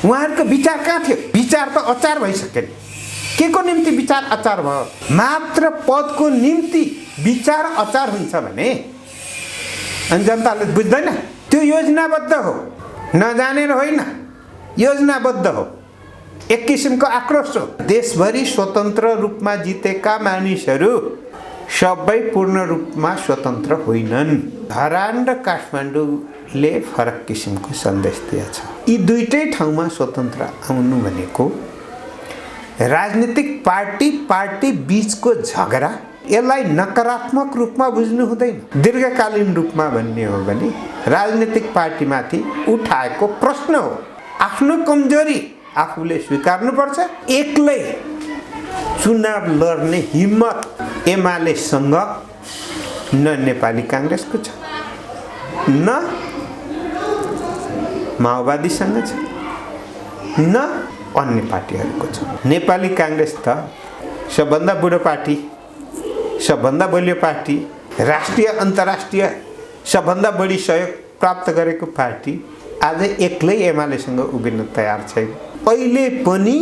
उहाँहरूको विचार कहाँ थियो? विचार त अचार भइसक्यो नि। के को निम्ति विचार अचार भयो? मात्र पदको निम्ति विचार अचार हुन्छ भने अनि जनताले बुझ्दैन। त्यो योजनाबद्ध हो, नजानेर होइन, योजनाबद्ध हो। एक किसिमको आक्रोश हो। देशभरि स्वतन्त्र रूपमा जितेका मानिसहरू सबै पूर्ण रूपमा स्वतन्त्र होइनन्। धरान र काठमाडौँले फरक किसिमको सन्देश दिएछ। यी दुईटै ठाउँमा स्वतन्त्र आउनु भनेको राजनीतिक पार्टी बीचको झगडा, यसलाई नकारात्मक रूपमा बुझ्नु हुँदैन। दीर्घकालीन रूपमा भन्ने हो भने राजनीतिक पार्टीमाथि उठाएको प्रश्न हो। आफ्नो कमजोरी आफूले स्वीकार्नुपर्छ। एक्लै चुनाव लड्ने हिम्मत एमालेसँग न नेपाली काङ्ग्रेसको छ, न माओवादीसँग छ, न अन्य पार्टीहरूको छ। नेपाली काङ्ग्रेस त सबभन्दा बुढो पार्टी, सबभन्दा बलियो पार्टी, राष्ट्रिय अन्तर्राष्ट्रिय सबभन्दा बढी सहयोग प्राप्त गरेको पार्टी आज एक्लै एमालेसँग उभिन तयार छैन। अहिले पनि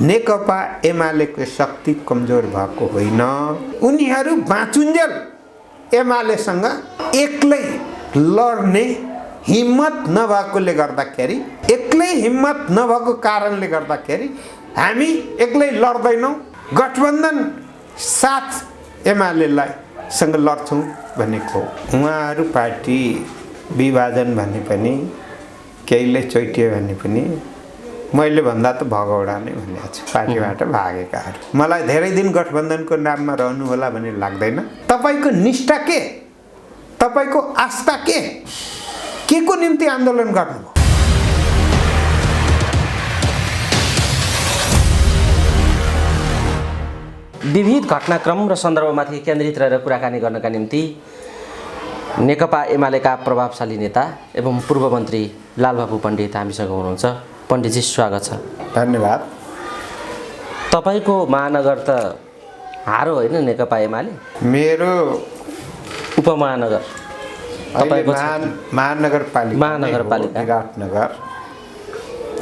नेकपा एमालेको शक्ति कमजोर भएको होइन। उनीहरू बाँचुन्जेल एमालेसँग एक्लै लड्ने हिम्मत नभएकोले गर्दाखेरि, एक्लै हिम्मत नभएको कारणले गर्दाखेरि हामी एक्लै लड्दैनौँ, गठबन्धन साथ एमालेलाई सँग लड्छौँ भनेको। उहाँहरू पार्टी विभाजन भने पनि, केहीले चोइटियो भने पनि मैले भन्दा त भगौडा नै भनेको छु। पार्टीबाट भागेकाहरू मलाई धेरै दिन गठबन्धनको नाममा रहनु होला भन्ने लाग्दैन। तपाईँको निष्ठा के, तपाईँको आस्था के को निम्ति आन्दोलन गर्नुभयो? विविध घटनाक्रम र सन्दर्भमाथि केन्द्रित रहेर कुराकानी गर्नका निम्ति नेकपा एमालेका प्रभावशाली नेता एवं पूर्व मन्त्री लालबाबु पण्डित हामीसँग हुनुहुन्छ। पण्डितजी स्वागत छ। धन्यवाद। तपाईँको महानगर त हारो होइन नेकपा एमाले? मेरो उपमहानगर तपाईँको महानगरपालिका विराटनगर,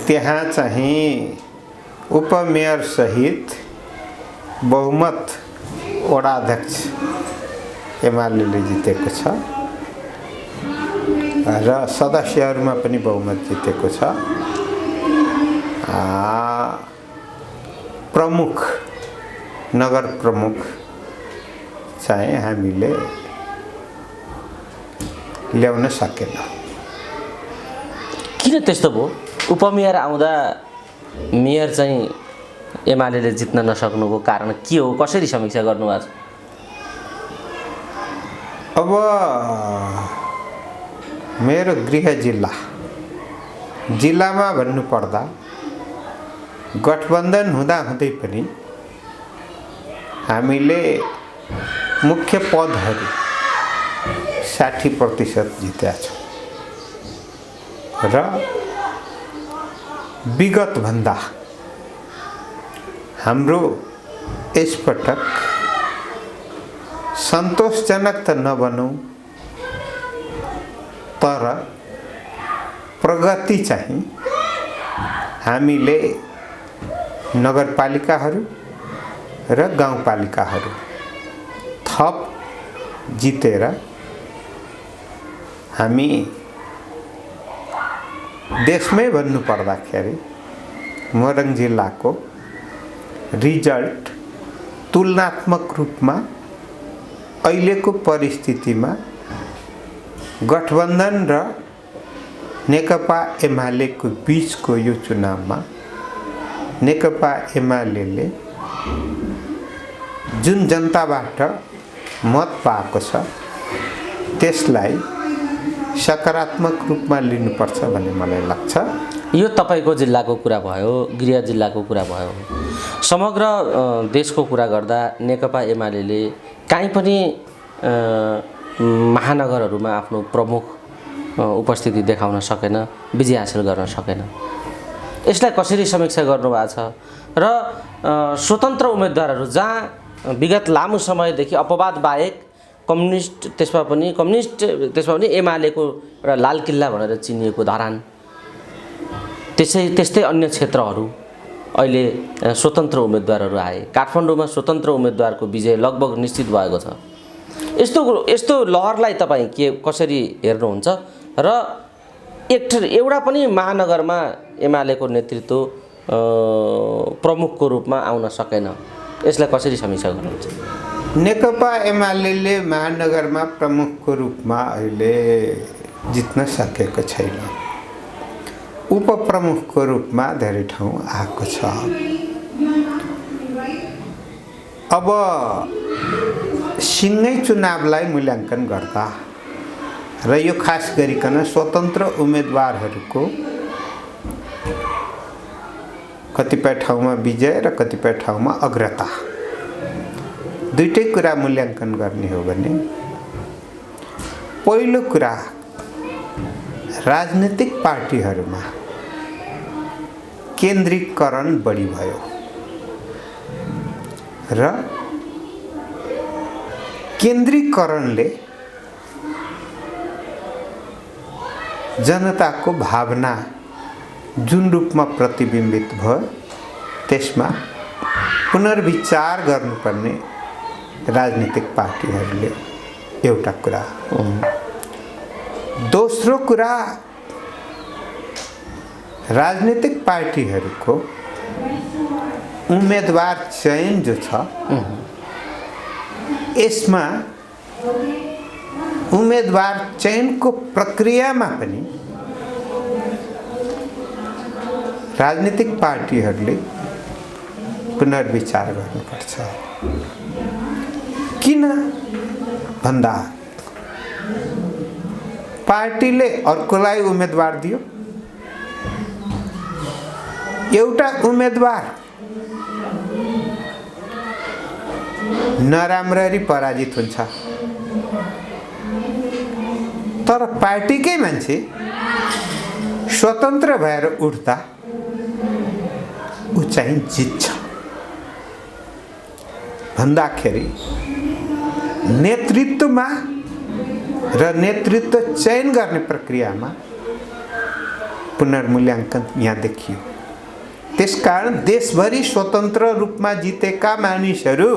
त्यहाँ चाहिँ उपमेयर सहित बहुमत वडा अध्यक्ष एमाले जितेको छ र सदस्यहरूमा पनि बहुमत जितेको छ। प्रमुख नगर प्रमुख चाहिँ हामीले ल्याउन सकेनौँ। किन त्यस्तो भयो? उपमेयर आउँदा मेयर चाहिँ एमाले जित्न नसक्नुको कारण के हो? कसरी समीक्षा गर्नुभएको छ? अब मेरो गृह जिल्लामा भन्नुपर्दा गठबन्धन हुँदाहुँदै पनि हामीले मुख्य पदहरू 60% जितेका छौँ र विगतभन्दा हाम्रो यसपटक सन्तोषजनक त नभनौँ तर प्रगति चाहिँ हामीले नगरपालिकाहरू र गाउँपालिकाहरू थप जितेर हामी देशमै भन्नुपर्दाखेरि मोरङ जिल्लाको रिजल्ट तुलनात्मक रूपमा अहिलेको परिस्थितिमा गठबन्धन र नेकपा एमालेको बीचको यो चुनावमा नेकपा एमालेले जुन जनताबाट मत पाएको छ त्यसलाई सकारात्मक रूपमा लिनुपर्छ भन्ने मलाई लाग्छ। यो तपाईँको जिल्लाको कुरा भयो, गृह जिल्लाको कुरा भयो। समग्र देशको कुरा गर्दा नेकपा एमालेले काहीँ पनि महानगरहरूमा आफ्नो प्रमुख उपस्थिति देखाउन सकेन, विजय हासिल गर्न सकेन। यसलाई कसरी समीक्षा गर्नुभएको छ? र स्वतन्त्र उम्मेदवारहरू जहाँ विगत लामो समयदेखि अपवाद बाहेक कम्युनिस्ट त्यसमा पनि एमालेको एउटा लाल किल्ला भनेर चिनिएको धरान, त्यस्तै अन्य क्षेत्रहरू अहिले स्वतन्त्र उम्मेदवारहरू आए। काठमाडौँमा स्वतन्त्र उम्मेदवारको विजय लगभग निश्चित भएको छ। यस्तो लहरलाई तपाईँ कसरी हेर्नुहुन्छ र एउटा पनि महानगरमा एमालेको नेतृत्व प्रमुखको रूपमा आउन सकेन, यसलाई कसरी समीक्षा गर्नुहुन्छ? नेकपा एमाले महानगरमा प्रमुखको रूपमा अहिले जित्न सकेको छैन। उपप्रमुखको रूपमा धेरै ठाउँ आएको छ। अब सिँगै चुनावलाई मूल्याङ्कन गर्दा र यो खास गरिकन स्वतन्त्र उम्मेदवारहरूको कतिपय ठाउँमा विजय र कतिपय ठाउँमा अग्रता, दुईटै कुरा मूल्याङ्कन गर्ने हो भने पहिलो कुरा राजनीतिक पार्टीहरूमा केन्द्रीकरण बढी भयो र केन्द्रीकरणले जनताको भावना जुन रूपमा प्रतिबिम्बित भयो त्यसमा पुनर्विचार गर्नुपर्ने राजनीतिक पार्टीहरूले एउटा कुरा। दोस्रो कुरा, राजनीतिक पार्टीहरूको उम्मेदवार चयन जो छ यसमा उम्मेदवार चयनको प्रक्रियामा पनि राजनीतिक पार्टीहरूले पुनर्विचार गर्नुपर्छ। किन भन्दा पार्टीले अर्कोलाई उम्मेदवार दियो, एउटा उम्मेदवार नराम्ररी पराजित हुन्छ तर पार्टीकै मान्छे स्वतन्त्र भएर उठ्दा ऊ चाहिँ जित्छ भन्दाखेरि नेतृत्वमा र नेतृत्व चयन गर्ने प्रक्रियामा पुनर्मूल्याङ्कन यहाँ देखियो। त्यसकारण देशभरि स्वतन्त्र रूपमा जितेका मानिसहरू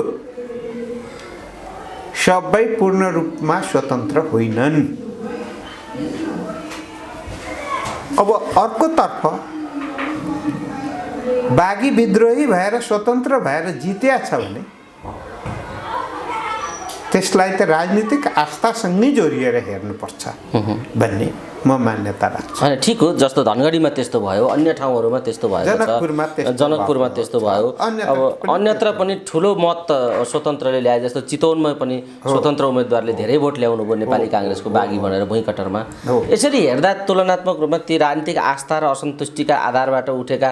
सबै पूर्ण रूपमा स्वतन्त्र होइनन्। अब अर्कोतर्फ बागी विद्रोही भएर स्वतन्त्र भएर जित्या छ भने त्यसलाई त राजनीतिक आस्थासँगै जोडिएर हेर्नुपर्छ भन्ने म मान्यता राख्छु। होइन, ठिक हो। जस्तो धनगढीमा त्यस्तो भयो, अन्य ठाउँहरूमा त्यस्तो भयो, जनकपुरमा त्यस्तो भयो। अब अन्यत्र पनि ठुलो मत स्वतन्त्रले ल्याए, जस्तो चितवनमा पनि स्वतन्त्र उम्मेदवारले धेरै भोट ल्याउनु भयो नेपाली काङ्ग्रेसको बागी भनेर भुइँकटरमा। यसरी हेर्दा तुलनात्मक रूपमा ती राजनीतिक आस्था र असन्तुष्टिका आधारबाट उठेका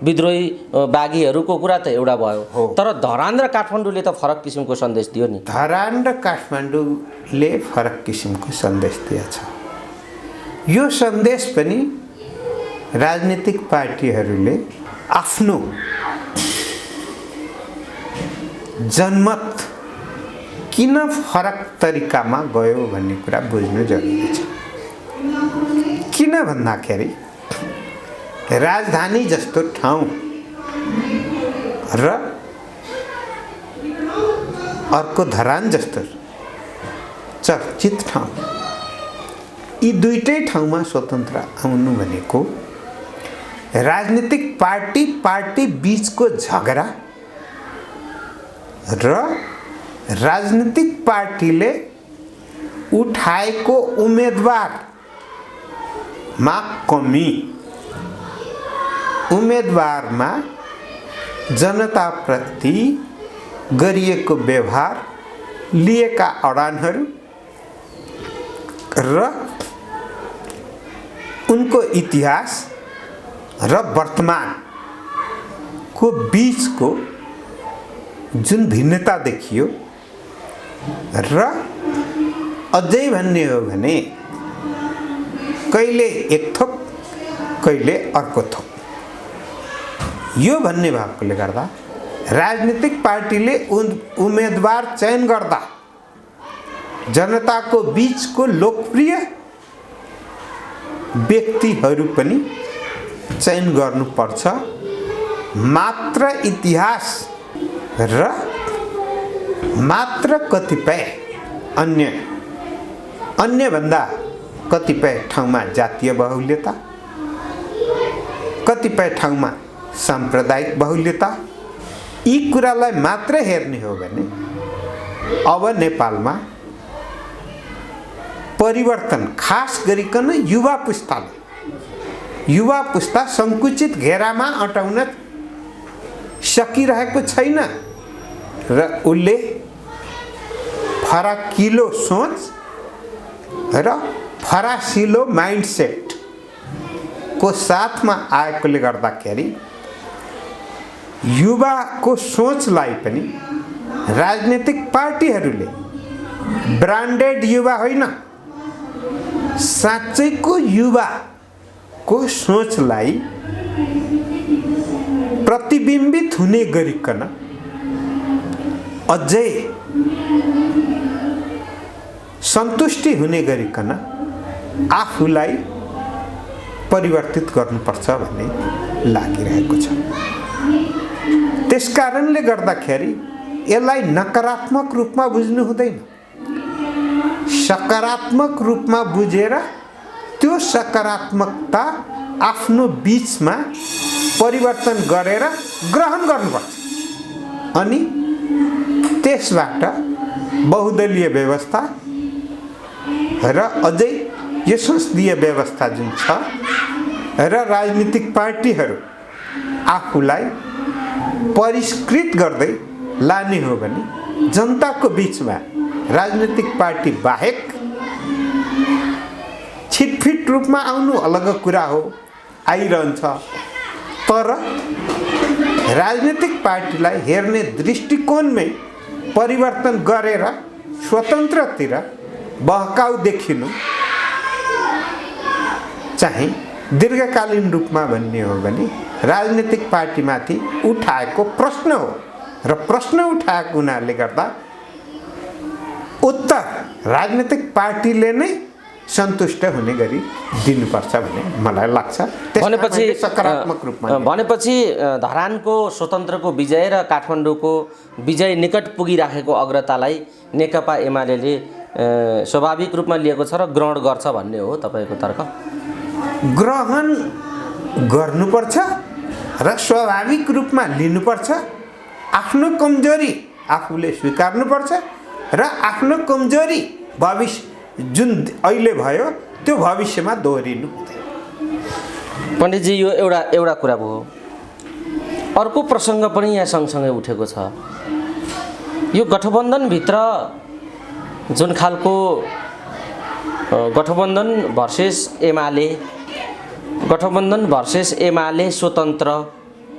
विद्रोही बागीहरूको कुरा त एउटा भयो, तर धरान र काठमाडौँले त फरक किसिमको सन्देश दियो नि। धरान र काठमाडौँले फरक किसिमको सन्देश दिएछ। यो सन्देश पनि राजनीतिक पार्टीहरूले आफ्नो जनमत किन फरक तरिकामा गयो भन्ने कुरा बुझ्नु जरुरी छ। किन भन्दाखेरि राजधानी जस्तो ठाउँ र अर्को धरान जस्तो चर्चित ठाउँ, यी दुईटै ठाउँमा स्वतन्त्र आउनु भनेको राजनीतिक पार्टी बीचको झगडा र राजनीतिक पार्टीले उठाएको उम्मेदवारमा कमी, उम्मेदवारमा जनताप्रति गरिएको व्यवहार, लिएका अडानहरू र उनको इतिहास र वर्तमानको बीचको जुन भिन्नता देखियो र अझै भन्ने हो भने कहिले एक थोक कहिले अर्को थोक, यो भन्ने भएकोले गर्दा राजनीतिक पार्टीले उम्मेदवार चयन गर्दा जनताको बीचको लोकप्रिय व्यक्तिहरू पनि चयन गर्नुपर्छ। मात्र इतिहास र मात्र कतिपय अन्यभन्दा कतिपय ठाउँमा जातीय बाहुल्यता, कतिपय ठाउँमा साम्प्रदायिक बाहुल्यता, यी कुरालाई मात्र हेर्ने हो भने अब नेपालमा परिवर्तन, खास गरिकन युवा पुस्ता सङ्कुचित घेरामा अटाउन सकिरहेको छैन र उसले फराकिलो सोच र फरासिलो माइन्डसेट को साथमा आएकोले गर्दाखेरि युवाको सोचलाई पनि राजनीतिक पार्टीहरूले ब्रान्डेड युवा होइन, साँच्चैको युवाको सोचलाई प्रतिबिम्बित हुने गरिकन अझै सन्तुष्टि हुने गरिकन आफूलाई परिवर्तित गर्नुपर्छ भन्ने लागिरहेको छ। त्यसकारणले गर्दाखेरि यसलाई नकारात्मक रूपमा बुझ्नु हुँदैन, सकारात्मक रूपमा बुझेर त्यो सकारात्मकता आफ्नो बीचमा परिवर्तन गरेर ग्रहण गर्नुपर्छ। अनि त्यसबाट बहुदलीय व्यवस्था र अझै यो संसदीय व्यवस्था जुन छ र राजनीतिक पार्टीहरू आफूलाई परिष्कृत गर्दै लाने हो भने जनताको बीचमा राजनीतिक पार्टी बाहेक छिटफिट रूपमा आउनु अलग कुरा हो, आइरहन्छ। तर राजनीतिक पार्टीलाई हेर्ने दृष्टिकोणमै परिवर्तन गरेर स्वतन्त्रतिर बहकाउ देखिनु चाहिँ दीर्घकालीन रूपमा भन्ने हो भने राजनीतिक पार्टीमाथि उठाएको प्रश्न हो र प्रश्न उठाएको हुनाले गर्दा उत्तर राजनीतिक पार्टीले नै सन्तुष्ट हुने गरी दिनुपर्छ भन्ने मलाई लाग्छ। भनेपछि सकारात्मक रूपमा भनेपछि धरानको स्वतन्त्रको विजय र काठमाडौँको विजय निकट पुगिराखेको अग्रतालाई नेकपा एमाले स्वाभाविक रूपमा लिएको छ र ग्रहण गर्छ भन्ने हो तपाईँको तर्क? ग्रहण गर्नुपर्छ र स्वाभाविक रूपमा लिनुपर्छ। आफ्नो कमजोरी आफूले स्वीकार्नुपर्छ र आफ्नो कमजोरी भविष्य जुन अहिले भयो त्यो भविष्यमा दोहोरिनु हुँदैन। पण्डितजी, यो एउटा कुरा भयो। अर्को प्रसङ्ग पनि यहाँ सँगसँगै उठेको छ। यो गठबन्धनभित्र जुन खालको गठबन्धन भर्सेस एमाले स्वतन्त्र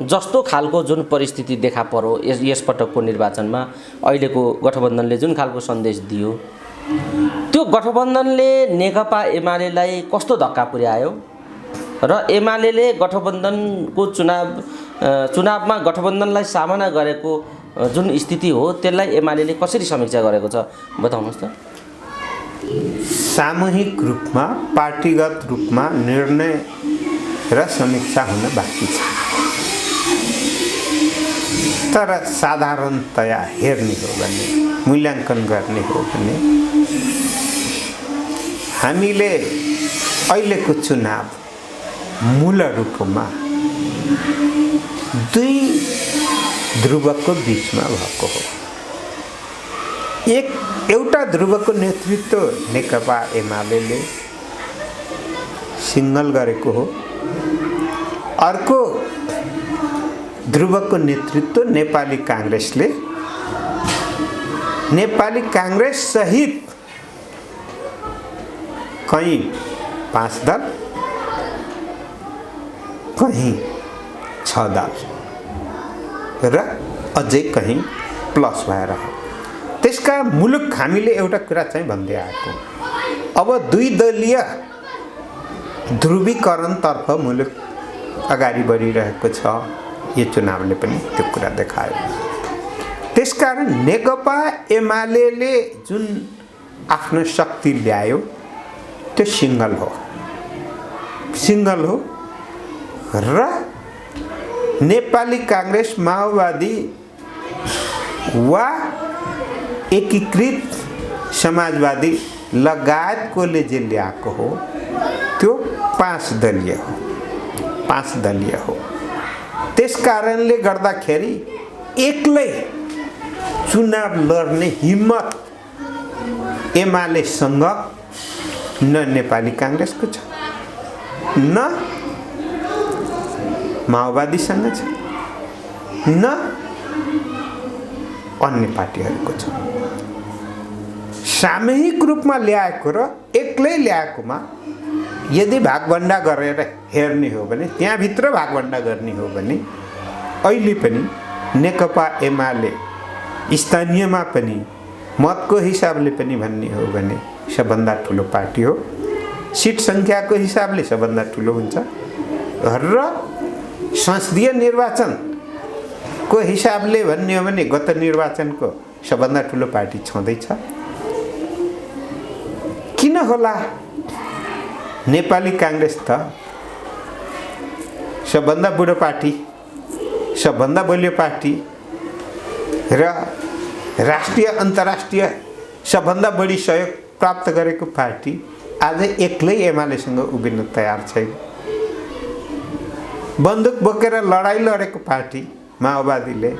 जस्तो खालको जुन परिस्थिति देखा पर्यो यसपटकको निर्वाचनमा, अहिलेको गठबन्धनले जुन खालको सन्देश दियो, त्यो गठबन्धनले नेकपा एमालेलाई कस्तो धक्का पुर्यायो र एमाले गठबन्धनको चुनावमा गठबन्धनलाई सामना गरेको जुन स्थिति हो त्यसलाई एमाले कसरी समीक्षा गरेको छ बताउनुहोस् त। सामूहिक रूपमा पार्टीगत रूपमा निर्णय र समीक्षा हुन बाँकी छ, तर साधारणतया हेर्ने हो भने, मूल्याङ्कन गर्ने हो भने हामीले अहिलेको चुनाव मूल रूपमा दुई ध्रुवको बीचमा भएको हो। एउटा ध्रुवको नेतृत्व नेकपा एमाले सिङ्गल गरेको हो, अर्को ध्रुवको नेतृत्व नेपाली काङ्ग्रेसले नेपाली काङ्ग्रेस सहित कहीँ 5 दल कहीँ 6 दल र अझै कहीँ प्लस भएर हो। त्यसका मुलुक हामीले एउटा कुरा चाहिँ भन्दै आएको, अब 2 दलीय ध्रुवीकरणतर्फ मुलुक अगाडि बढिरहेको छ। यो चुनावले पनि त्यो कुरा देखायो। त्यसकारण नेकपा एमाले जुन आफ्नो शक्ति ल्यायो त्यो सिङ्गल हो र नेपाली काङ्ग्रेस माओवादी वा एकीकृत समाजवादी लगायतकोले जे ल्याएको हो त्यो 5 दलीय हो। त्यस कारणले गर्दाखेरि एक्लै चुनाव लड्ने हिम्मत एमालेसँग न नेपाली काङ्ग्रेसको छ, न माओवादीसँग छ, न अन्य पार्टीहरूको छ। सामूहिक रूपमा ल्याएको र एक्लै ल्याएकोमा यदि भागभण्डा गरेर हेर्ने हो भने, त्यहाँभित्र भागभण्डा गर्ने हो भने अहिले पनि नेकपा एमाले स्थानीयमा पनि मतको हिसाबले पनि भन्ने हो भने सबभन्दा ठुलो पार्टी हो। सिट सङ्ख्याको हिसाबले सबभन्दा ठुलो हुन्छ र संसदीय निर्वाचनको हिसाबले भन्ने हो भने गत निर्वाचनको सबभन्दा ठुलो पार्टी छँदैछ। किन होला? नेपाली काङ्ग्रेस त सबभन्दा बुढो पार्टी, सबभन्दा बलियो पार्टी र राष्ट्रिय अन्तर्राष्ट्रिय सबभन्दा बढी सहयोग प्राप्त गरेको पार्टी आज एक्लै एमालेसँग उभिन तयार छैन। बन्दुक बोकेर लडाईँ लडेको पार्टी माओवादीले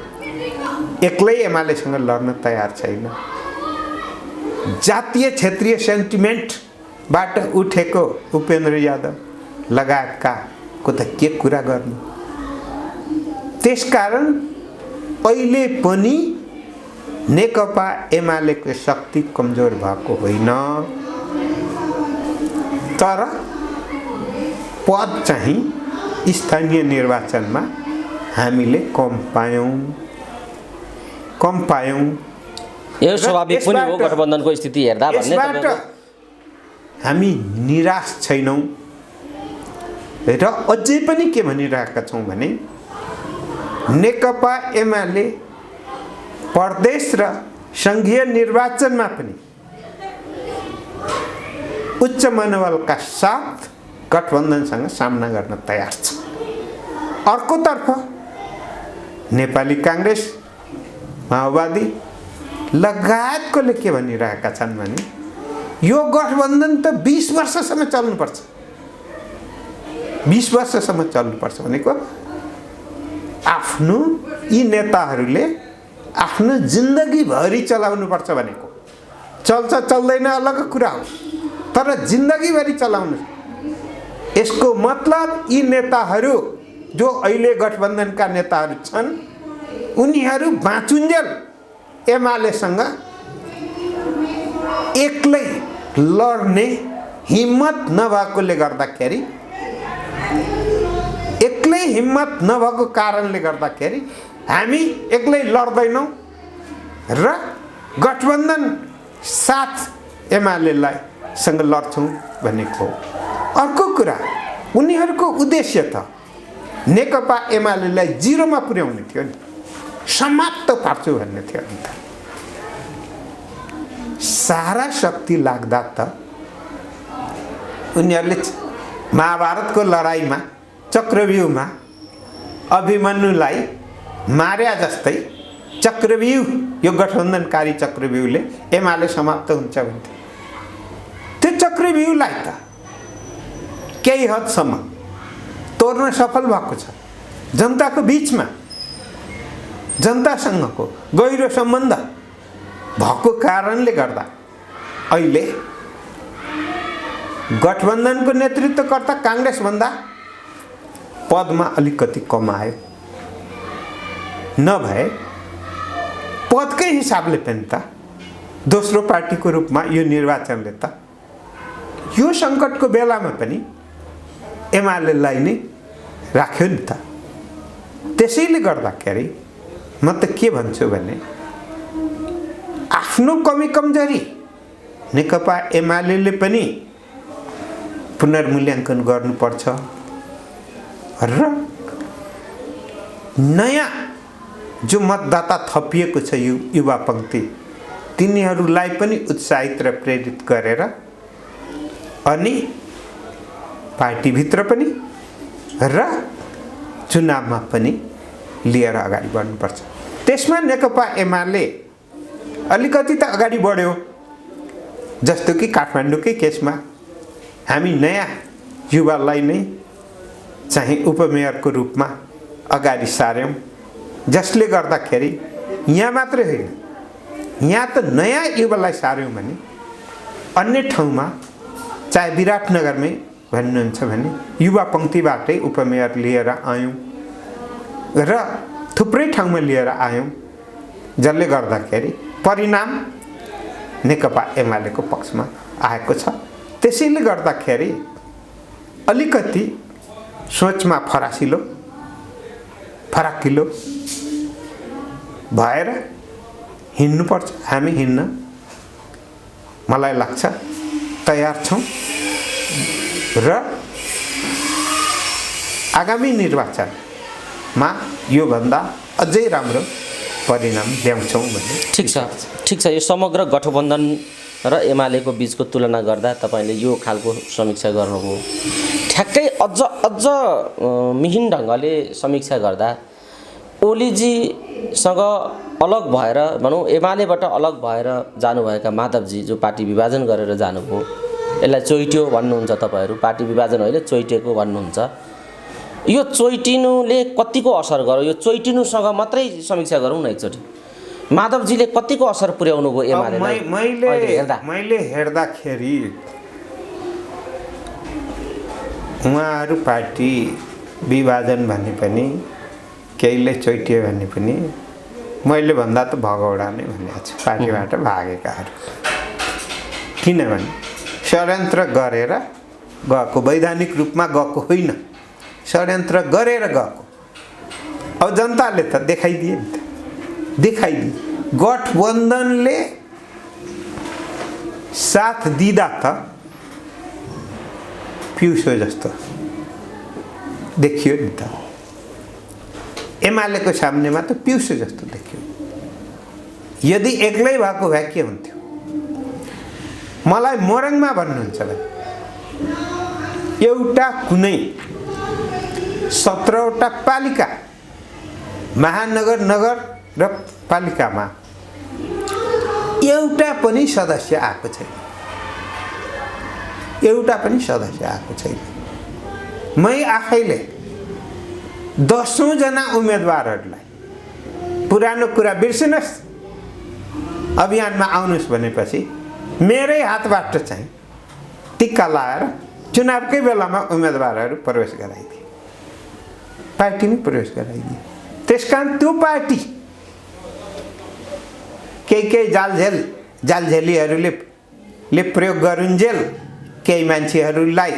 एक्लै एमालेसँग लड्न तयार छैन। जातीय क्षेत्रीय सेन्टिमेन्टबाट उठेको उपेन्द्र यादव लगायतका को त के कुरा गर्नु। त्यसकारण अहिले पनि नेकपा एमालेको शक्ति कमजोर भएको होइन, तर पद चाहिँ स्थानीय निर्वाचनमा हामीले कम पायौं। यो स्वाभाविक पनि हो गठबन्धनको स्थिति हेर्दा भन्ने। यसबाट हामी निराश छैनौं र अझै पनि के भनिरहेका छौं भने नेकपा एमाले प्रदेश र संघीय निर्वाचनमा पनि उच्च मनोबलका साथ गठबन्धनसँग सामना गर्न तयार छ। अर्कोतर्फ नेपाली काङ्ग्रेस माओवादी लगायतकोले के भनिरहेका छन् भने यो गठबन्धन त 20 वर्षसम्म चल्नुपर्छ। 20 वर्षसम्म चल्नुपर्छ भनेको आफ्नो यी नेताहरूले आफ्नो जिन्दगीभरि चलाउनुपर्छ भनेको। चल्छ चल्दैन अलग कुरा हो, तर जिन्दगीभरि चलाउनु। यसको मतलब यी नेताहरू जो अहिले गठबन्धनका नेताहरू छन् उनीहरू बाँचुन्जेल एमालेसँग एक्लै लड्ने हिम्मत नभएकोले गर्दाखेरि, एक्लै हिम्मत नभएको कारणले गर्दाखेरि हामी एक्लै लड्दैनौं र गठबन्धन साथ एमालेलाई सँग लड्छौं भनेको हो। अर्को कुरा, उनीहरूको उद्देश्य त नेकपा एमालेलाई जिरोमा पुर्याउने थियो नि, समाप्त पार्छु भन्ने थियो नि त। सारा शक्ति लाग्दा त उनीहरूले महाभारतको लडाईँमा चक्रव्यूहमा अभिमन्युलाई मार्या जस्तै चक्रव्यूह, यो गठबन्धनकारी चक्रव्यूहले एमाले समाप्त हुन्छ भन्थ्यो। त्यो चक्रव्यूहलाई त केही हदसम्म तोड्न सफल भएको छ। जनताको बीचमा जनतासँगको गहिरो सम्बन्ध भएको कारणले गर्दा अहिले गठबन्धनको नेतृत्वकर्ता काङ्ग्रेसभन्दा पदमा अलिकति कम आयो। नभए पदकै हिसाबले पनि त दोस्रो पार्टीको रूपमा यो निर्वाचनले त यो सङ्कटको बेलामा पनि एमालेलाई नै राख्यो नि त। त्यसैले गर्दाखेरि म त के भन्छु भने आफ्नो कमी कमजोरी नेकपा एमालेले पनि पुनर्मूल्याङ्कन गर्नुपर्छ र नयाँ जो मतदाता थपिएको छ युवा पंक्ति तिनीहरूलाई पनि उत्साहित र प्रेरित गरेर अनि पार्टीभित्र पनि र चुनावमा पनि लिएर अगाडि बढ्नुपर्छ। त्यसमा नेकपा एमाले अलिकति त अगाडि बढ्यो, जस्तो कि काठमाडौँकै केसमा हामी नयाँ युवालाई नै चाहिँ उपमेयरको रूपमा अगाडि सार्यौँ, जसले गर्दाखेरि यहाँ मात्रै होइन, यहाँ त नयाँ युवालाई सार्यौँ भने अन्य ठाउँमा चाहे विराटनगरमै भन्नुहुन्छ भने युवा पङ्क्तिबाटै उपमेयर लिएर आयौँ र थुप्रै ठाउँमा लिएर आयौँ, जसले गर्दाखेरि परिणाम नेकपा एमालेको पक्षमा आएको छ। त्यसैले गर्दाखेरि अलिकति सोचमा फराकिलो भएर हिँड्नुपर्छ। हामी हिँड्न मलाई लाग्छ तयार छौँ र आगामी निर्वाचनमा योभन्दा अझै राम्रो परिणाम ल्याउँछौँ भन्ने। ठिक छ, यो समग्र गठबन्धन र एमालेको बीचको तुलना गर्दा तपाईँले यो खालको समीक्षा गर्नुभयो। ठ्याक्कै अझ मिहिन ढङ्गले समीक्षा गर्दा ओलीजीसँग अलग भएर भनौँ एमालेबाट अलग भएर जानुभएका माधवजी जो पार्टी विभाजन गरेर जानुभयो, यसलाई चोइट्यो भन्नुहुन्छ तपाईँहरू, पार्टी विभाजन होइन चोइटेको भन्नुहुन्छ। यो चोइटिनुले कतिको असर गर्यो? यो चोइटिनुसँग मात्रै समीक्षा गरौँ न एकचोटि। माधवजीले कतिको असर पुर्याउनु भयो एमालेलाई? मैले हेर्दाखेरि उहाँहरू पार्टी विभाजन भने पनि केहीले चोइटियो भने पनि मैले भन्दा त भगौडा नै भनेको छु, पार्टीबाट भागेकाहरू। किनभने षड्यन्त्र गरेर गएको, वैधानिक रूपमा गएको होइन, षड्यन्त्र गरेर गएको। अब जनताले त देखाइदिए नि त, देखाइदिए। गठबन्धनले साथ दिँदा त पिउसो जस्तो देखियो नि त, एमालेको सामनेमा त पिउसो जस्तो देखियो। यदि एक्लै भएको भए के हुन्थ्यो? मलाई मोरङमा भन्नुहुन्छ भने एउटा कुनै 17वटा पालिका, महानगर, नगर र पालिकामा एउटा पनि सदस्य आएको छैन, एउटा पनि सदस्य आएको छैन। मै आफैले 10औं जना उम्मेदवारहरूलाई पुरानो कुरा बिर्सिनुहोस्, अभियानमा आउनुहोस् भनेपछि मेरै हातबाट चाहिँ टिक्का लाएर चुनावकै बेलामा उम्मेदवारहरू प्रवेश गराइदिए, पार्टी नै प्रवेश गराइदिए। त्यसकारण त्यो पार्टी केही जालझेलीहरूले प्रयोग गरुन्जेल केही मान्छेहरूलाई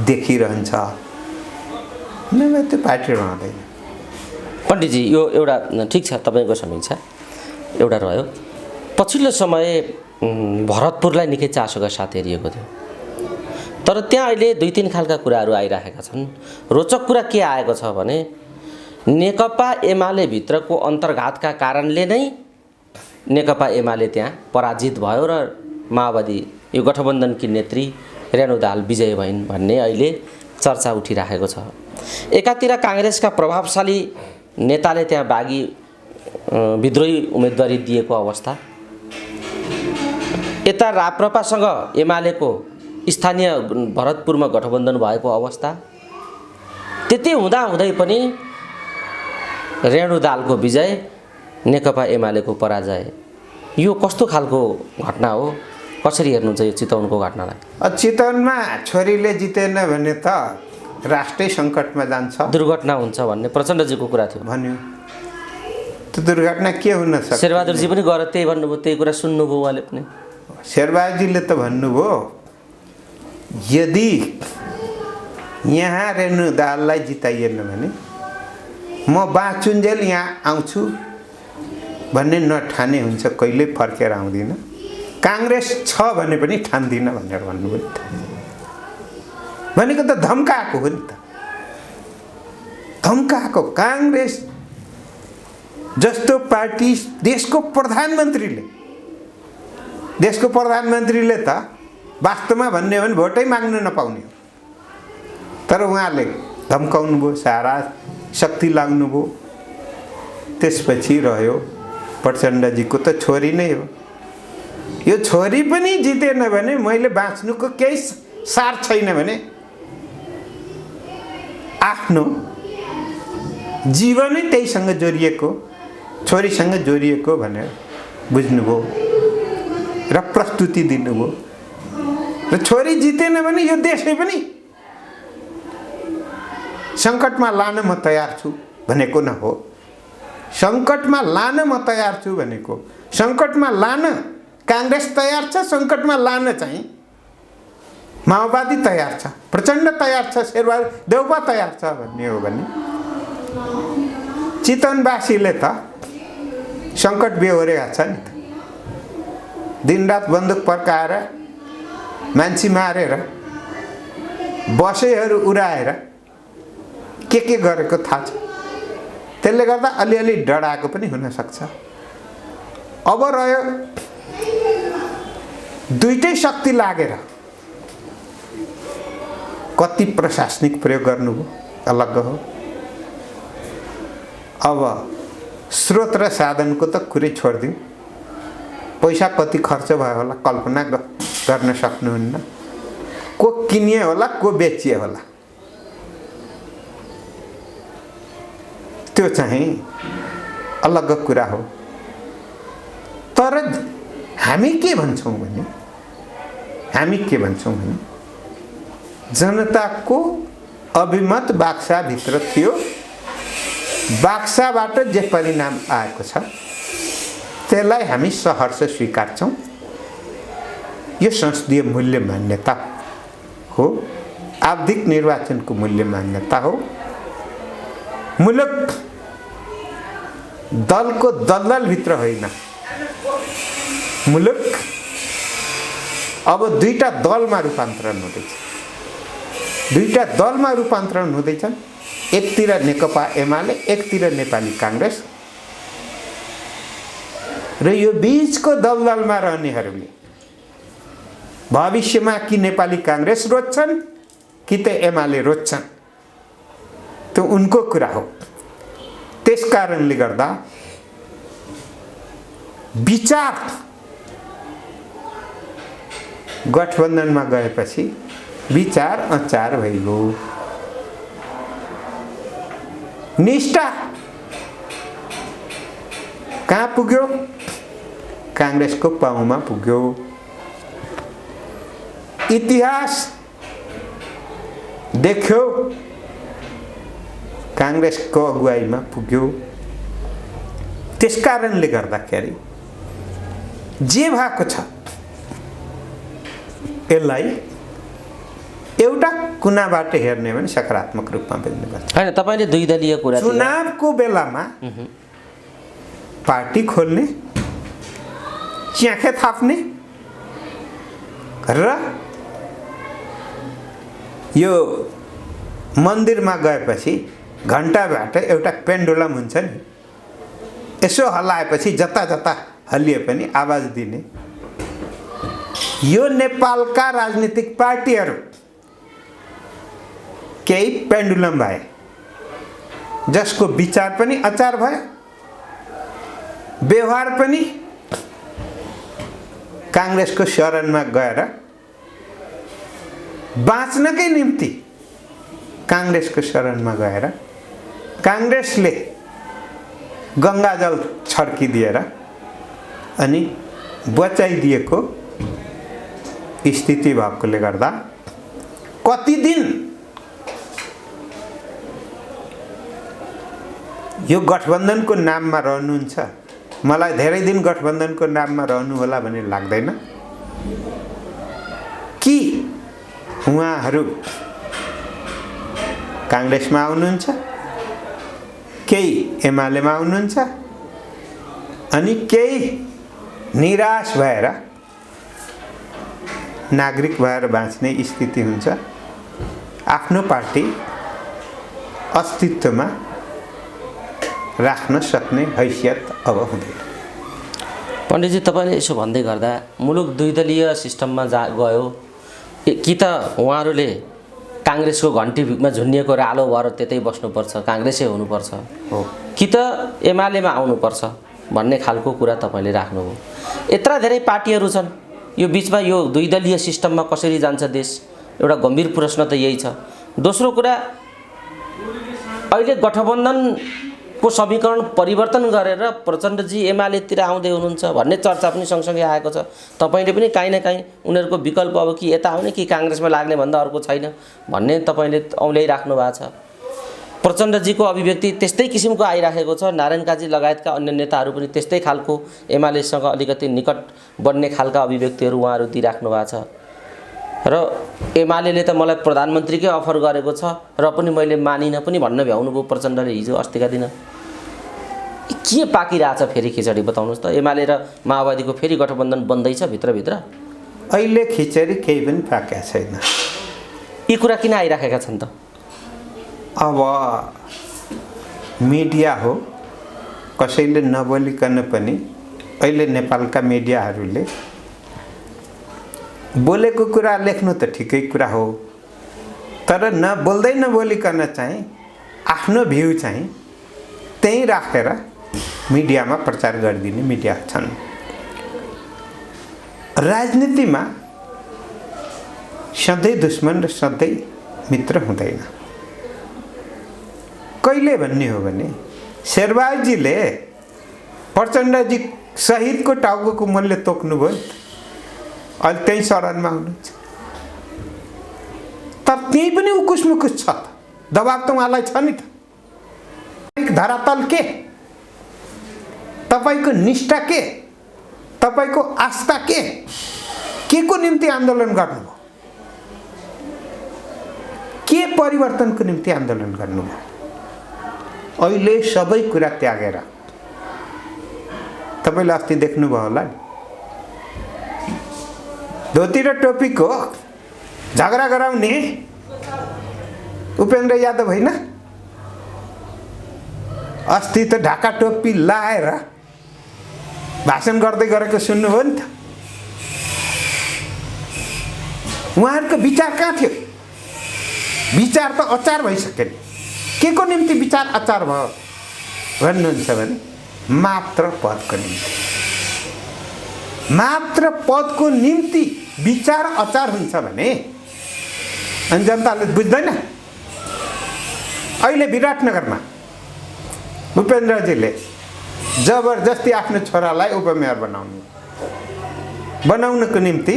देखिरहन्छ, नभए त्यो पार्टी रहँदैन। पण्डितजी, यो एउटा ठिक छ, तपाईँको समीक्षा एउटा रह्यो। पछिल्लो समय भरतपुरलाई निकै चासोका साथ हेरिएको थियो, तर त्यहाँ अहिले 2-3 खालका कुराहरू आइरहेका छन्। रोचक कुरा के आएको छ भने नेकपा एमाले भित्रको अन्तर्घातका कारणले नै नेकपा एमाले त्यहाँ पराजित भयो र माओवादी यो गठबन्धनकी नेत्री रेणु दाहाल विजय भइन् भन्ने अहिले चर्चा उठिरहेको छ। एकातिर काङ्ग्रेसका प्रभावशाली नेताले त्यहाँ बागी विद्रोही उम्मेदवारी दिएको अवस्था, यता राप्रपासँग एमालेको स्थानीय भरतपुरमा गठबन्धन भएको अवस्था, त्यति हुँदाहुँदै पनि रेणु दाहालको विजय, नेकपा एमालेको पराजय, यो कस्तो खालको घटना हो? कसरी हेर्नुहुन्छ यो चितवनको घटनालाई? चितवनमा छोरीले जितेन भने त राष्ट्रै सङ्कटमा जान्छ, दुर्घटना हुन्छ भन्ने प्रचण्डजीको कुरा थियो भन्यो। त्यो दुर्घटना के हुन सक्छ? शेरबहादुरजी पनि गएर त्यही भन्नुभयो, त्यही कुरा सुन्नुभयो उहाँले पनि। शेरबहादुरजीले त भन्नुभयो यदि यहाँ रेणु दाहाललाई जिताइएन भने म बाँचुन्जेल यहाँ आउँछु भन्ने नठाने हुन्छ, कहिल्यै फर्केर आउँदिनँ, काङ्ग्रेस छ भने पनि ठान्दिनँ भनेर भन्नुभयो नि त। भनेको त धम्काएको हो नि त, धम्काएको। काङ्ग्रेस जस्तो पार्टी देशको प्रधानमन्त्रीले त वास्तवमा भन्ने हो भने भोटै माग्न नपाउने हो, तर उहाँले धम्काउनु भयो, सारा शक्ति लाग्नुभयो। त्यसपछि रह्यो प्रचण्डजीको त छोरी नै हो। यो छोरी पनि जितेन भने मैले बाँच्नुको केही सार छैन भने आफ्नो जीवनै त्यहीसँग जोडिएको, छोरीसँग जोडिएको भनेर बुझ्नुभयो र प्रस्तुति दिनुभयो। र छोरी जितेन भने यो देशै पनि सङ्कटमा लान म तयार छु भनेको न हो। सङ्कटमा लान म तयार छु भनेको, सङ्कटमा लान काङ्ग्रेस तयार छ, सङ्कटमा लान चाहिँ माओवादी तयार छ, प्रचण्ड तयार छ, शेरबहादुर देउपा तयार छ भन्ने हो भने चितवनवासीले त सङ्कट बेहोरेका छ नि त। दिनरात बन्दुक पड्काएर, मान्छे मारेर, बसैहरू उडाएर के गरेको थाहा छ। त्यसले गर्दा अलिअलि डराएको पनि हुनसक्छ। अब रह्यो दुईटै शक्ति लागेर कति प्रशासनिक प्रयोग गर्नुभयो अलग हो। अब स्रोत र साधनको त कुरै छोडिदिउँ, पैसा कति खर्च भयो होला कल्पना गर्न सक्नुहुन्न। को किनिए होला, को बेचिए होला, त्यो चाहिँ अलग कुरा हो। तर हामी के भन्छौँ भने जनताको अभिमत बाक्साभित्र थियो। बाक्साबाट जे परिणाम आएको छ त्यसलाई हामी सहर्ष स्वीकार्छौँ। यो संसदीय मूल्य मान्यता हो, आवधिक निर्वाचनको मूल्य मान्यता हो। मुलुक दलको दलदलभित्र होइन, मुलुक अब दुईटा दलमा रूपान्तरण हुँदैछ। दुईटा दलमा रूपान्तरण हुँदैछन्। एकतिर नेकपा एमाले, एकतिर नेपाली काङ्ग्रेस। र यो बीचको दलदलमा रहनेहरूले भविष्यमा कि नेपाली काङ्ग्रेस रोज्छन् कि त एमाले रोज्छन्, त्यो उनको कुरा हो। त्यसकारणले गर्दा विचार गठबन्धनमा गएपछि विचार अचार भइगयो। निष्ठा कहाँ पुग्यो? काङ्ग्रेसको पाउमा पुग्यो। इतिहास देख्यो, काङ्ग्रेसको अगुवाईमा पुग्यो। त्यसकारणले गर्दाखेरि जे भएको छ यसलाई एउटा कुनाबाट हेर्ने भने सकारात्मक रूपमा बुझ्नुपर्छ। हैन, तपाईले दुई दलीय कुरा चुनावको बेलामा पार्टी खोल्ने, च्याखे थाप्ने र यो मन्दिरमा गएपछि घण्टाबाट एउटा पेन्डुलम हुन्छ नि, यसो हल्लाएपछि जता जता हल्लिए पनि आवाज दिने। यो नेपालका राजनीतिक पार्टीहरू केही पेन्डुलम भए, जसको विचार पनि अचार भयो, व्यवहार पनि काङ्ग्रेसको शरणमा गएर बाँच्नकै निम्ति काङ्ग्रेसको शरणमा गएर काङ्ग्रेसले गङ्गाजल छर्किदिएर अनि बचाइदिएको स्थिति भएकोले गर्दा कति दिन यो गठबन्धनको नाममा रहनुहुन्छ? मलाई धेरै दिन गठबन्धनको नाममा रहनु होला भन्ने लाग्दैन। कि उहाँहरू काङ्ग्रेसमा आउनुहुन्छ, केही एमालेमा आउनुहुन्छ, अनि केही निराश भएर नागरिक भएर बाँच्ने स्थिति हुन्छ। आफ्नो पार्टी अस्तित्वमा राख्न सक्ने हैसियत अब हुँदैन। पण्डितजी, तपाईँले यसो भन्दै गर्दा मुलुक दुई दलीय सिस्टममा गयो कि त उहाँहरूले काङ्ग्रेसको घन्टी भिकमा झुन्निएको रालो भएर त्यतै बस्नुपर्छ, काङ्ग्रेसै हुनुपर्छ हो कि त एमालेमा आउनुपर्छ भन्ने खालको कुरा तपाईँले राख्नुभयो। यत्र धेरै पार्टीहरू छन्, यो बिचमा यो द्विदलीय सिस्टममा कसरी जान्छ देश, एउटा गम्भीर प्रश्न त यही छ। दोस्रो कुरा, अहिले गठबन्धनको समीकरण परिवर्तन गरेर प्रचण्डजी एमालेतिर आउँदै हुनुहुन्छ भन्ने चर्चा पनि सँगसँगै आएको छ। तपाईँले पनि काहीँ न काहीँ उनीहरूको विकल्प अब कि यता आउने कि काङ्ग्रेसमा लाग्ने भन्दा अर्को छैन भन्ने तपाईँले औल्याइराख्नु भएको छ। प्रचण्डजीको अभिव्यक्ति त्यस्तै किसिमको आइराखेको छ, नारायण काजी लगायतका अन्य नेताहरू पनि त्यस्तै खालको एमालेसँग अलिकति निकट बन्ने खालका अभिव्यक्तिहरू उहाँहरू दिइराख्नु भएको छ। र एमाले त मलाई प्रधानमन्त्रीकै अफर गरेको छ र पनि मैले मानिनँ पनि भन्न भ्याउनुभयो प्रचण्डले हिजो अस्तिका दिन। के पाकिरहेछ फेरि खिचडी बताउनुहोस् त? एमाले र माओवादीको फेरि गठबन्धन बन्दैछ भित्रभित्र? अहिले खिचडी केही पनि पाकेको छैन। यी कुरा किन आइराखेका छन् त? अब मिडिया हो, कसैले नबोलिकन पनि अहिले नेपालका मिडियाहरूले बोलेको कुरा लेख्नु त ठिकै कुरा हो, तर नबोल्दै नबोलिकन चाहिँ आफ्नो भ्यू चाहिँ त्यहीँ राखेर मिडियामा प्रचार गरिदिने मिडिया छन्। राजनीतिमा सधैँ दुश्मन र सधैँ मित्र हुँदैन। कहिले भन्ने हो भने शेरबहादुरजीले प्रचण्डजी सहितको टाउको मूल्य तोक्नुभयो नि त, अहिले त्यही शरणमा हुनुहुन्छ। तर त्यही पनि उकुस मुकुस छ, दबाब त उहाँलाई छ नि त। धरातल के, तपाईँको निष्ठा के, तपाईँको आस्था के को निम्ति आन्दोलन गर्नुभयो, के परिवर्तनको निम्ति आन्दोलन गर्नुभयो? अहिले सबै कुरा त्यागेर तपाईँले अस्ति देख्नुभयो होला नि, धोती र टोपीको झगडा गराउने उपेन्द्र यादव होइन, अस्ति त ढाका टोपी लाएर भाषण गर्दै गरेको सुन्नुभयो नि त। उहाँहरूको विचार कहाँ थियो? विचार त अचार भइसक्यो नि। के को निम्ति विचार अचार भयो भन्नुहुन्छ भने मात्र पदको निम्ति, मात्र पदको निम्ति विचार अचार हुन्छ भने अनि जनताले बुझ्दैन। अहिले विराटनगरमा भूपेन्द्रजीले जबरजस्ती आफ्नो छोरालाई उपमेयर बनाउनको निम्ति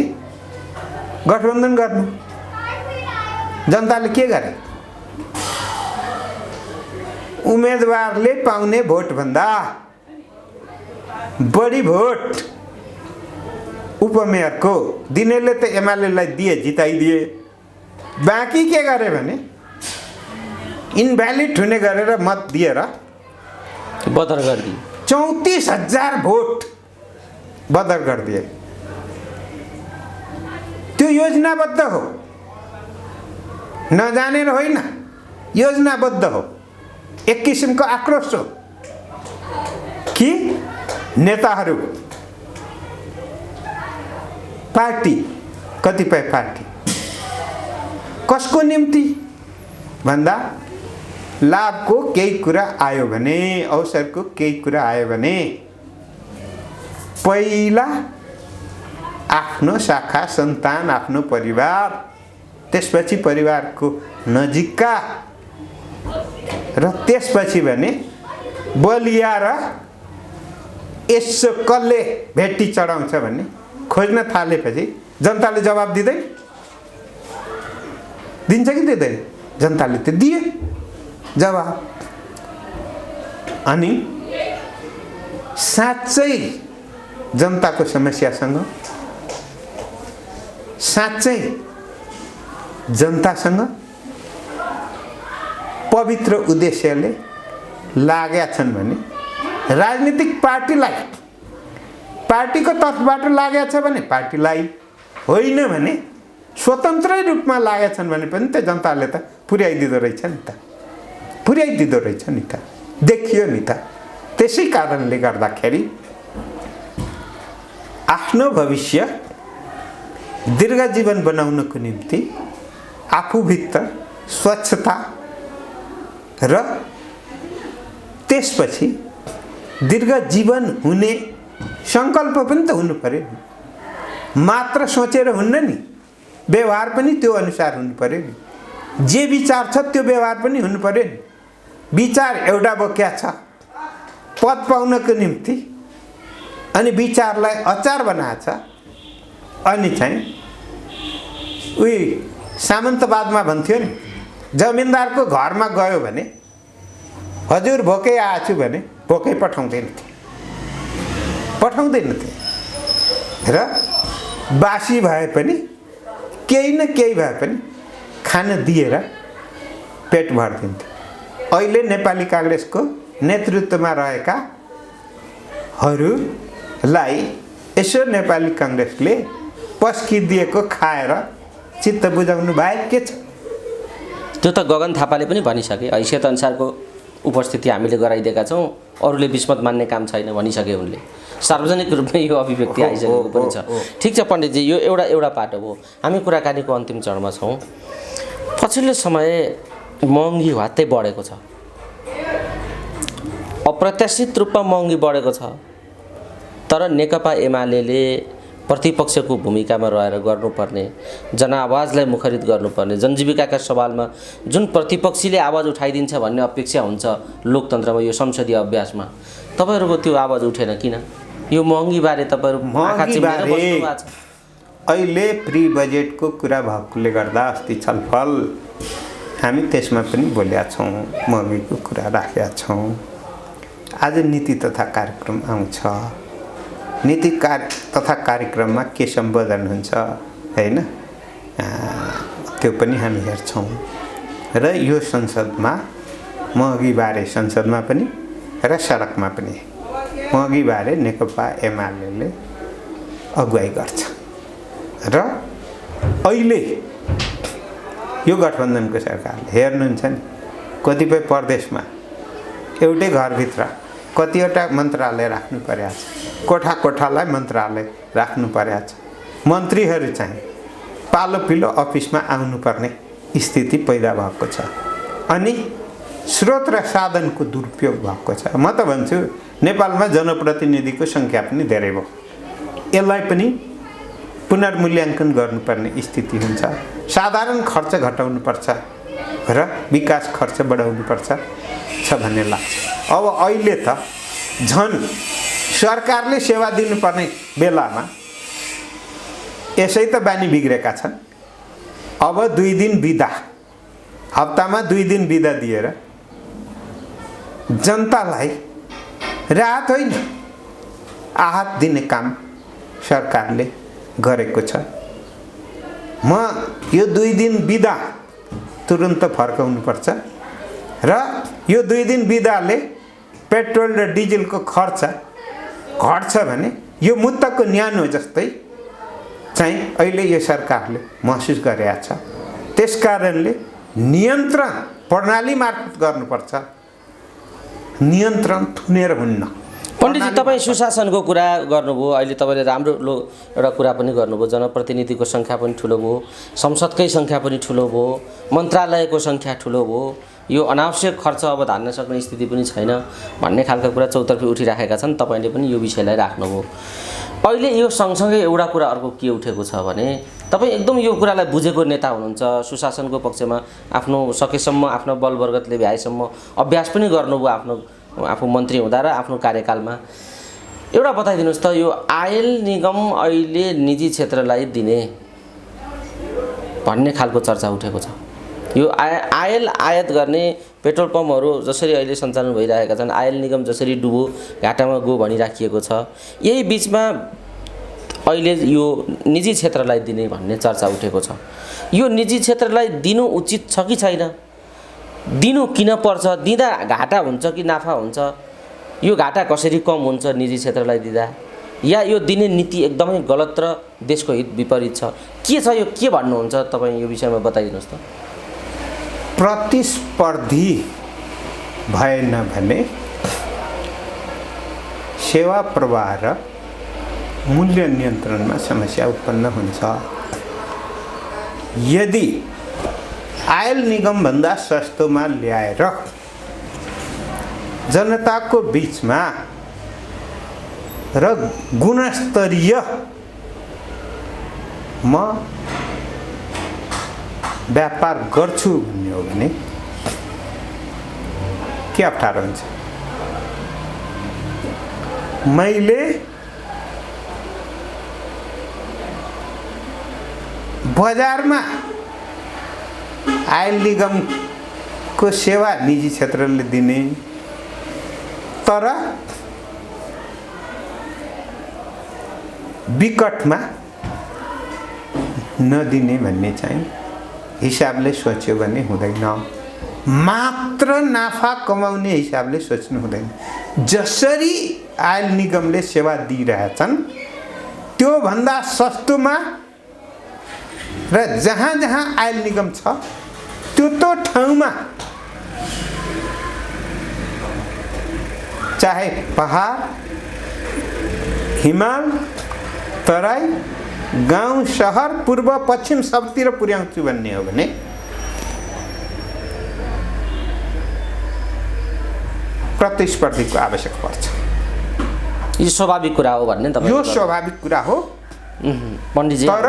गठबन्धन गर्नु, जनताले के गरे? उम्मेदवारले पाउने भोटभन्दा बढी भोट उपमेयरको दिनेले त एमालेलाई दिए, जिताइदिए। बाँकी के गरे भने इनभ्यालिड हुने गरेर मत दिएर बदर गरिदिए। 34,000 भोट बदर गरिदिए। त्यो योजनाबद्ध हो, नजानेर होइन, योजनाबद्ध हो। एक किसिमको आक्रोश हो कि नेताहरू, पार्टी, कतिपय पार्टी कसको निम्ति भन्दा लाभको केही कुरा आयो भने, अवसरको केही कुरा आयो भने पहिला आफ्नो शाखा सन्तान, आफ्नो परिवार, त्यसपछि परिवारको नजिकका र त्यसपछि भने बलिया र यसो कसले भेटी चढाउँछ भन्ने खोज्न थालेपछि जनताले जवाब दिँदैन, दिन्छ कि दिँदैन? जनताले त दिए जवाब। अनि साँच्चै जनताको समस्यासँग, साँच्चै जनतासँग पवित्र उद्देश्यले लागेका छन् भने, राजनीतिक पार्टीलाई पार्टीको तर्फबाट लागेका छ भने पार्टीलाई, होइन भने स्वतन्त्रै रूपमा लागेका छन् भने पनि त जनताले त पुर्याइदिँदो रहेछ नि त, पुर्याइदिँदो रहेछ नि त, देखियो नि त। त्यसै कारणले गर्दाखेरि आफ्नो भविष्य दीर्घ जीवन बनाउनको निम्ति आफूभित्र स्वच्छता र त्यसपछि दीर्घ जीवन हुने सङ्कल्प पनि त हुनु पर्यो नि। मात्र सोचेर हुन्न नि, व्यवहार पनि त्यो अनुसार हुनु पर्यो नि। जे विचार छ त्यो व्यवहार पनि हुनु पर्यो नि। विचार एउटा बोक्या छ पद पाउनको निम्ति, अनि विचारलाई अचार बनाएको छ, अनि चाहिँ उही सामन्तवादमा भन्थ्यो नि, जमिनदारको घरमा गयो भने हजुर भोकै आएछु भने भोकै पठाउँदैन र बासी भए पनि केही न केही भए पनि खान दिएर पेट भरिदिन्थ्यो। अहिले नेपाली काङ्ग्रेसको नेतृत्वमा रहेकाहरूलाई यसो नेपाली काङ्ग्रेसले पस्किदिएको खाएर चित्त बुझाउनु बाहेक के छ? त्यो त गगन थापाले पनि भनिसके, हैसियत अनुसारको उपस्थिति हामीले गराइदिएका छौँ, अरूले विस्मत मान्ने काम छैन भनिसके उनले। सार्वजनिक रूपमा यो अभिव्यक्ति आइसकेको पनि छ। ठिक छ पण्डितजी, यो एउटा पाटो हो। हामी कुराकानीको अन्तिम चरणमा छौँ। पछिल्लो समय महँगी ह्वात्तै बढेको छ, अप्रत्याशित रूपमा महँगी बढेको छ। तर नेकपा एमाले प्रतिपक्षको भूमिकामा रहेर गर्नुपर्ने, जनआवाजलाई मुखरित गर्नुपर्ने, जनजीविकाका सवालमा जुन प्रतिपक्षीले आवाज उठाइदिन्छ भन्ने अपेक्षा हुन्छ लोकतन्त्रमा, यो संसदीय अभ्यासमा तपाईँहरूको त्यो आवाज उठेन किन? यो महँगीबारे तपाईँहरू आँखा चिम्लेर बस्नु भएको छ। अहिले प्री बजेटको कुरा भएकोले गर्दा अस्ति छलफल हामी त्यसमा पनि बोलेका छौँ, महँगीको कुरा राखेका छौँ। आज नीति तथा कार्यक्रम आउँछ, नीति तथा कार्यक्रममा के सम्बोधन हुन्छ हैन, त्यो पनि हामी हेर्छौँ। र यो संसदमा महँगीबारे संसदमा पनि र सडकमा पनि महँगीबारे नेकपा एमाले अगुवाई गर्छ। र अहिले यो गठबन्धनको सरकारले हेर्नुहुन्छ नि, कतिपय प्रदेशमा एउटै घरभित्र कतिवटा मन्त्रालय राख्नु परेको छ, कोठालाई मन्त्रालय राख्नु परेको छ। मन्त्रीहरू चाहिँ पालो पिलो अफिसमा आउनुपर्ने स्थिति पैदा भएको छ, अनि स्रोत र साधनको दुरुपयोग भएको छ। म त भन्छु नेपालमा जनप्रतिनिधिको सङ्ख्या पनि धेरै भयो, यसलाई पनि पुनर्मूल्याङ्कन गर्नुपर्ने स्थिति हुन्छ। साधारण खर्च घटाउनुपर्छ र विकास खर्च बढाउनुपर्छ भन्ने लाग्छ। अब अहिले त झन् सरकारले सेवा दिनुपर्ने बेलामा यसै त बानी बिग्रेका छन्। अब 2 दिन बिदा, हप्तामा 2 दिन बिदा दिएर जनतालाई राहत होइन आहत दिने काम सरकारले गरेको छ। म यो 2 दिन बिदा तुरुन्त फर्काउनुपर्छ र यो 2 दिन बिदाले पेट्रोल र डिजलको खर्च घट्छ भने यो मुद्दाको न्यानो जस्तै चाहिँ अहिले यो सरकारले महसुस गरेको छ। त्यसकारणले नियन्त्रण प्रणाली मार्फत गर्नुपर्छ, नियन्त्रण थुनेर हुन्न। पण्डितजी, तपाईँ सुशासनको कुरा गर्नुभयो, अहिले तपाईँले राम्रो एउटा कुरा पनि गर्नुभयो। जनप्रतिनिधिको सङ्ख्या पनि ठुलो भयो, संसदकै सङ्ख्या पनि ठुलो भयो, मन्त्रालयको सङ्ख्या ठुलो भयो, यो अनावश्यक खर्च अब धान्न सक्ने स्थिति पनि छैन भन्ने खालका कुरा चौतर्फी उठिराखेका छन्। तपाईँले पनि यो विषयलाई राख्नुभयो। अहिले यो सँगसँगै एउटा कुरा अर्को के उठेको छ भने, तपाईँ एकदम यो कुरालाई बुझेको नेता हुनुहुन्छ, सुशासनको पक्षमा आफ्नो सकेसम्म आफ्नो बलवर्गतले भ्याएसम्म अभ्यास पनि गर्नुभयो आफू मन्त्री हुँदा र आफ्नो कार्यकालमा। एउटा बताइदिनुहोस् त, यो आयल निगम अहिले निजी क्षेत्रलाई दिने भन्ने खालको चर्चा उठेको छ। यो आयल आयात गर्ने पेट्रोल पम्पहरू जसरी अहिले सञ्चालन भइरहेका छन्, आयल निगम जसरी डुबो घाटामा गयो भनिराखिएको छ, यही बिचमा अहिले यो निजी क्षेत्रलाई दिने भन्ने चर्चा उठेको छ। यो निजी क्षेत्रलाई दिनु उचित छ कि छैन? दिनु किन पर्छ? दिँदा घाटा हुन्छ कि नाफा हुन्छ? यो घाटा कसरी कम हुन्छ निजी क्षेत्रलाई दिँदा? या यो दिने नीति एकदमै गलत र देशको हित विपरीत छ? के छ यो, के भन्नुहुन्छ तपाईँ यो विषयमा बताइदिनुहोस् त। प्रतिस्पर्धी भएन भने सेवा प्रवाह र मूल्य नियन्त्रणमा समस्या उत्पन्न हुन्छ। यदि आयल निगमभन्दा सस्तोमा ल्याएर जनताको बिचमा र गुणस्तरीय म व्यापार गर्छु भन्ने हो भने के अप्ठ्यारो हुन्छ? मैले बजारमा आयल निगमको सेवा निजी क्षेत्रले दिने तर विकटमा नदिने भन्ने चाहिँ हिसाबले सोच्यो भने हुँदैन। मात्र नाफा कमाउने हिसाबले सोच्नु हुँदैन। जसरी आयल निगमले सेवा दिइरहेछन् त्यो भन्दा सस्तोमा र जहाँ जहाँ आयल निगम छ त्यो ठाउँमा चाहे पहाड, हिमाल, तराई, गाउँ, सहर, पूर्व, पश्चिम सबतिर पुर्याउँछु भन्ने हो भने प्रतिस्पर्धीको आवश्यक पर्छ। यो स्वाभाविक कुरा हो भन्ने तपाईँ? यो स्वाभाविक कुरा हो पण्डितजी। तर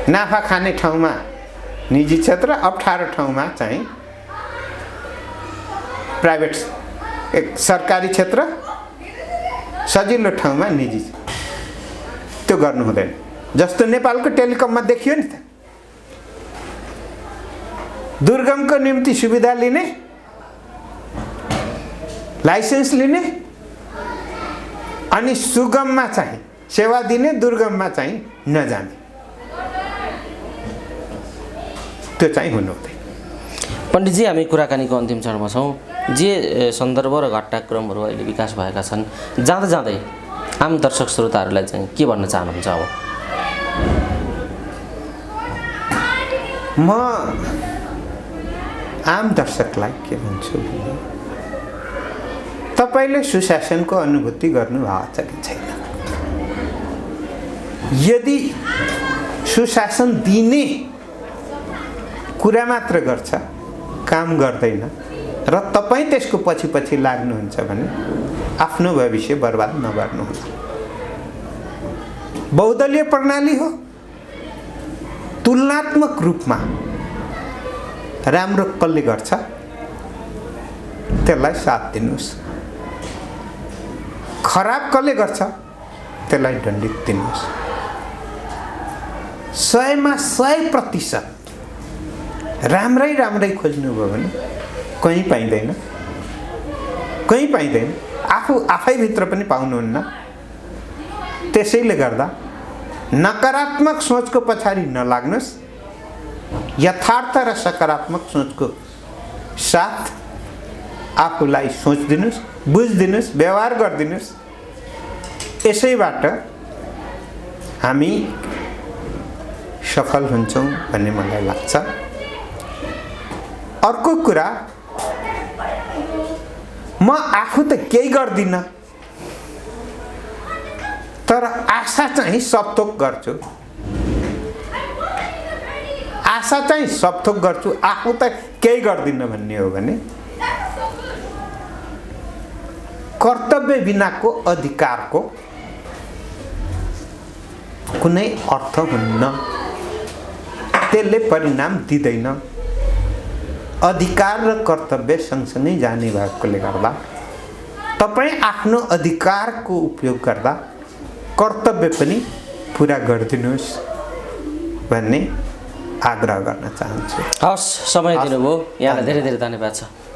नाफा खाने ठाउँमा निजी क्षेत्र, अप्ठ्यारो ठाउँमा चाहिँ प्राइभेट एक सरकारी क्षेत्र, सजिलो ठाउँमा निजी, त्यो गर्नु हुँदैन। जस्तो नेपालको टेलिकममा देखियो नि त, दुर्गमको निम्ति सुविधा लिने, लाइसेन्स लिने अनि सुगममा चाहिँ सेवा दिने, दुर्गममा चाहिँ नजाने, त्यो चाहिँ हुनु हुँदैन। पण्डितजी, हामी कुराकानीको अन्तिम चरणमा छौँ। जे सन्दर्भ र घटनाक्रमहरू अहिले विकास भएका छन्, जाँदा जाँदै आम दर्शक श्रोताहरूलाई चाहिँ के भन्न चाहनुहुन्छ? अब म आम दर्शकलाई के भन्छु भने तपाईँले सुशासनको अनुभूति गर्नुभएको छ कि छैन? यदि सुशासन दिने कुरा मात्र गर्छ, काम गर्दैन र तपाईँ त्यसको पछि पछि लाग्नुहुन्छ भने आफ्नो भविष्य बर्बाद नगर्नुहोला। बहुदलीय प्रणाली हो, तुलनात्मक रूपमा राम्रो कसले गर्छ त्यसलाई साथ दिनुहोस्, खराब कसले गर्छ त्यसलाई दण्डित दिनुहोस्। 100मा 100% राम्रै राम्रै खोज्नुभयो भने कहीँ पाइँदैन, कहीँ पाइँदैन, आफैभित्र पनि पाउनुहुन्न। त्यसैले गर्दा नकारात्मक सोचको पछाडि नलाग्नुहोस्, यथार्थ र सकारात्मक सोचको साथ आफूलाई सोचिदिनुहोस्, बुझिदिनुहोस्, व्यवहार गरिदिनुहोस्। यसैबाट हामी सफल हुन्छौँ भन्ने मलाई लाग्छ। अर्को कुरा, म आफू त केही गर्दिनँ तर आशा चाहिँ सबथोक गर्छु, आशा चाहिँ सबथोक गर्छु, आफू त केही गर्दिनँ भन्ने हो भने कर्तव्य बिनाको अधिकारको कुनै अर्थ हुन्न, त्यसले परिणाम दिँदैन। अधिकार र कर्तव्य सँगसँगै जाने भएकोले गर्दा तपाईँ आफ्नो अधिकारको उपयोग गर्दा कर्तव्य पनि पुरा गरिदिनुहोस् भन्ने आग्रह गर्न चाहन्छु। हवस्, समय दिनुभयो, यहाँलाई धेरै धेरै धन्यवाद छ।